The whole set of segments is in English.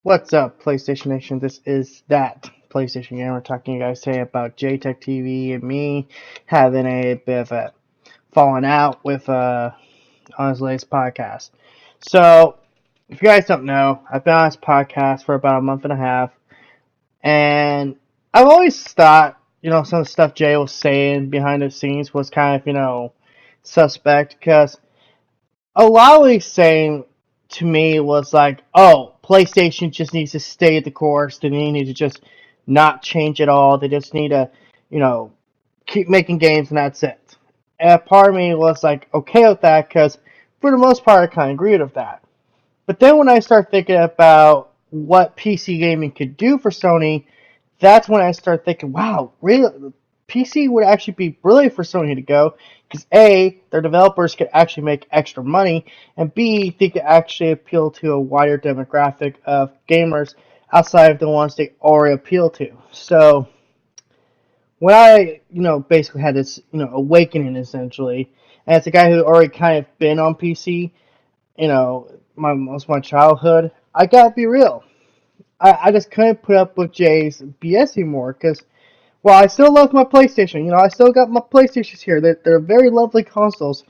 What's up, PlayStation Nation? This is that PlayStation Gamer talking to you guys today about JayTechTV and me having a bit of a falling out with on his latest podcast. So, if you guys don't know, I've been on this podcast for about a month and a half, and I've always thought, some of the stuff Jay was saying behind the scenes was kind of, suspect because a lot of what he's saying to me was like, oh, PlayStation just needs to stay the course. They need to just not change at all. They just need to, you know, keep making games and that's it. And part of me was like, okay with that because for the most part, I kind of agreed with that. But then when I start thinking about what PC gaming could do for Sony, that's when I start thinking, wow, really, PC would actually be brilliant for Sony to go because A, their developers could actually make extra money, and B, they could actually appeal to a wider demographic of gamers outside of the ones they already appeal to. So when I, basically had this, awakening essentially, and as a guy who already kind of been on PC, most of my childhood, I gotta be real. I just couldn't put up with Jay's BS anymore because, while I still love my PlayStation, I still got my PlayStations here. They're very lovely consoles.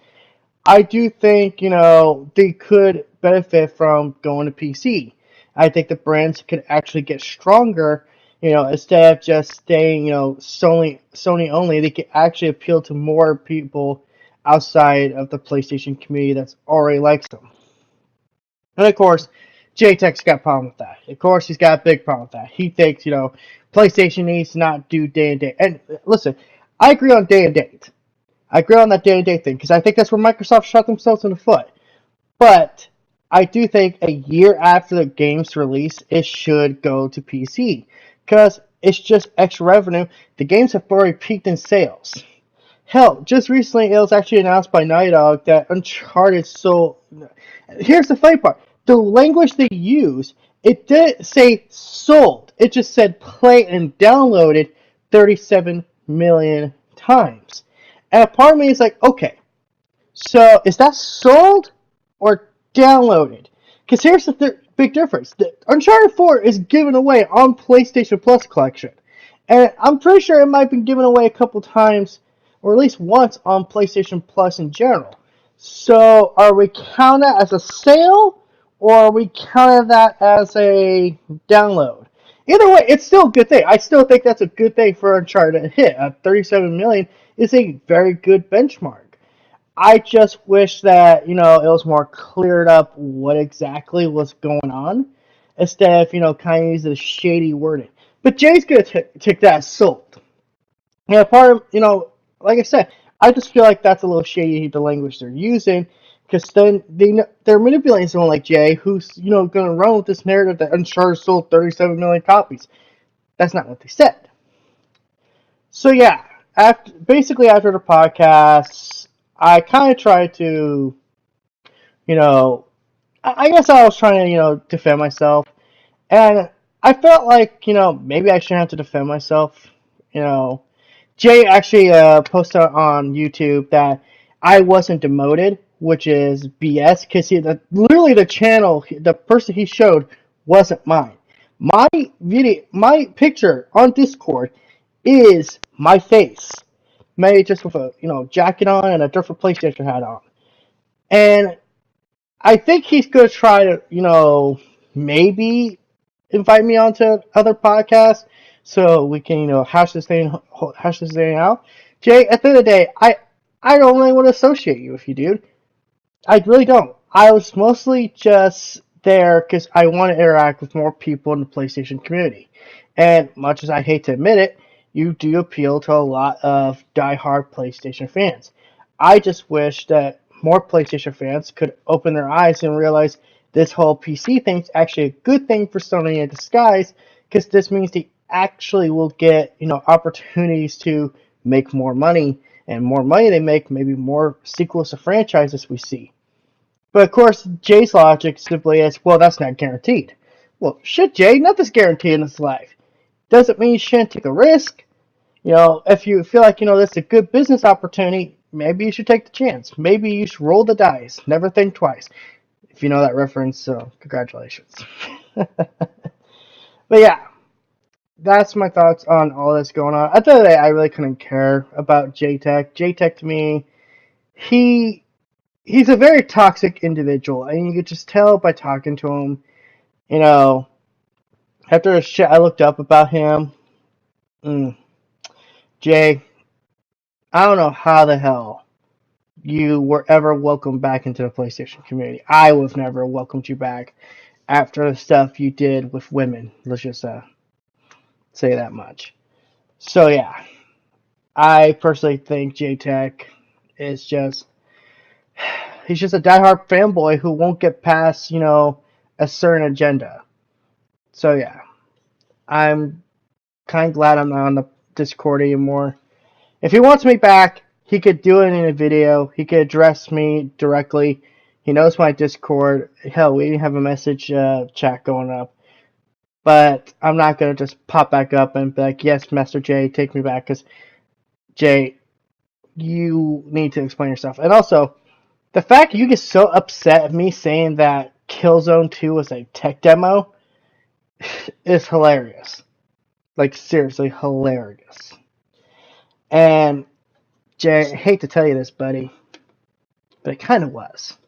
I do think, they could benefit from going to PC. I think the brands could actually get stronger, instead of just staying, Sony only. They could actually appeal to more people outside of the PlayStation community that's already likes them. And of course, JayTech's got a problem with that. Of course, he's got a big problem with that. He thinks, PlayStation needs to not do day and date. And listen, I agree on day and date. I agree on that day and date thing because I think that's where Microsoft shot themselves in the foot. But I do think a year after the game's release, it should go to PC because it's just extra revenue. The games have already peaked in sales. Hell, just recently it was actually announced by Naughty Dog that Uncharted sold. Here's the funny part: the language they use, it didn't say sold. It just said play and downloaded 37 million times. And a part of me is like, okay, so is that sold or downloaded? Because here's the big difference: the Uncharted 4 is given away on PlayStation Plus collection, and I'm pretty sure it might have been given away a couple times, or at least once on PlayStation Plus in general. So are we counting that as a sale, or are we counting that as a download? Either way, it's still a good thing. I still think that's a good thing for Uncharted to hit. 37 million is a very good benchmark. I just wish that, it was more cleared up what exactly was going on instead of, kind of using the shady wording. But Jay's going to take that as sold. Yeah, part of, like I said, I just feel like that's a little shady, the language they're using, because then they're manipulating someone like Jay, who's, going to run with this narrative that Uncharted sold 37 million copies. That's not what they said. So yeah, after the podcast, I kind of tried to, you know, I guess I was trying to, defend myself, and I felt like, maybe I shouldn't have to defend myself. You know, Jay actually posted on YouTube that I wasn't demoted, which is BS, because literally the channel, the person he showed wasn't mine. My picture on Discord is my face, made just with a jacket on and a different PlayStation hat on, and I think he's gonna try to maybe invite me onto other podcasts so we can hash this thing out. Jay, at the end of the day, I don't really want to associate you with you, dude. I really don't. I was mostly just there because I want to interact with more people in the PlayStation community. And much as I hate to admit it, you do appeal to a lot of die-hard PlayStation fans. I just wish that more PlayStation fans could open their eyes and realize this whole PC thing is actually a good thing for Sony in disguise, because this means they actually will get, opportunities to make more money, and more money they make, maybe more sequels to franchises we see. But of course, Jay's logic simply is, well, that's not guaranteed. Well, shit, Jay, nothing's guaranteed in this life. Doesn't mean you shouldn't take a risk. If you feel like, this is a good business opportunity, maybe you should take the chance. Maybe you should roll the dice. Never think twice. If you know that reference, so congratulations. But yeah, that's my thoughts on all this going on. At the end of the day, I really couldn't care about Jaytech. Jaytech to me, he he's a very toxic individual, and you could just tell by talking to him. You know, after the shit I looked up about him, mm, Jay, I don't know how the hell you were ever welcomed back into the PlayStation community. I would have never welcomed you back after the stuff you did with women. Let's just say that much. So yeah, I personally think Jaytech is just he's just a diehard fanboy who won't get past a certain agenda. So yeah, I'm kind of glad I'm not on the Discord anymore. If he wants me back, he could do it in a video. He could address me directly. He knows my Discord. Hell, we even have a message chat going up. But I'm not going to just pop back up and be like, yes, Master Jay, take me back. Because, Jay, you need to explain yourself. And also, the fact you get so upset at me saying that Killzone 2 was a tech demo is hilarious. Like, seriously, hilarious. And, Jay, I hate to tell you this, buddy, but it kind of was.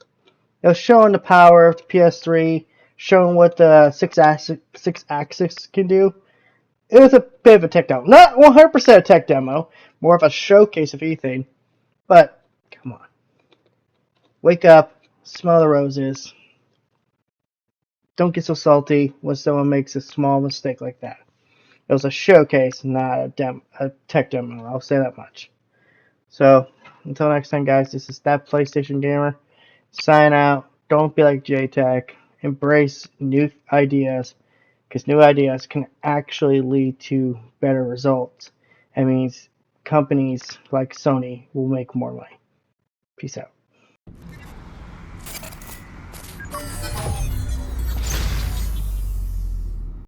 It was showing the power of the PS3, showing what the six axis can do. It was a bit of a tech demo. Not 100% a tech demo, more of a showcase of anything. But, come on. Wake up, smell the roses. Don't get so salty when someone makes a small mistake like that. It was a showcase, not a tech demo. I'll say that much. So, until next time, guys, this is That PlayStation Gamer. Sign out. Don't be like Jaytech. Embrace new ideas, because new ideas can actually lead to better results. That means companies like Sony will make more money. Peace out.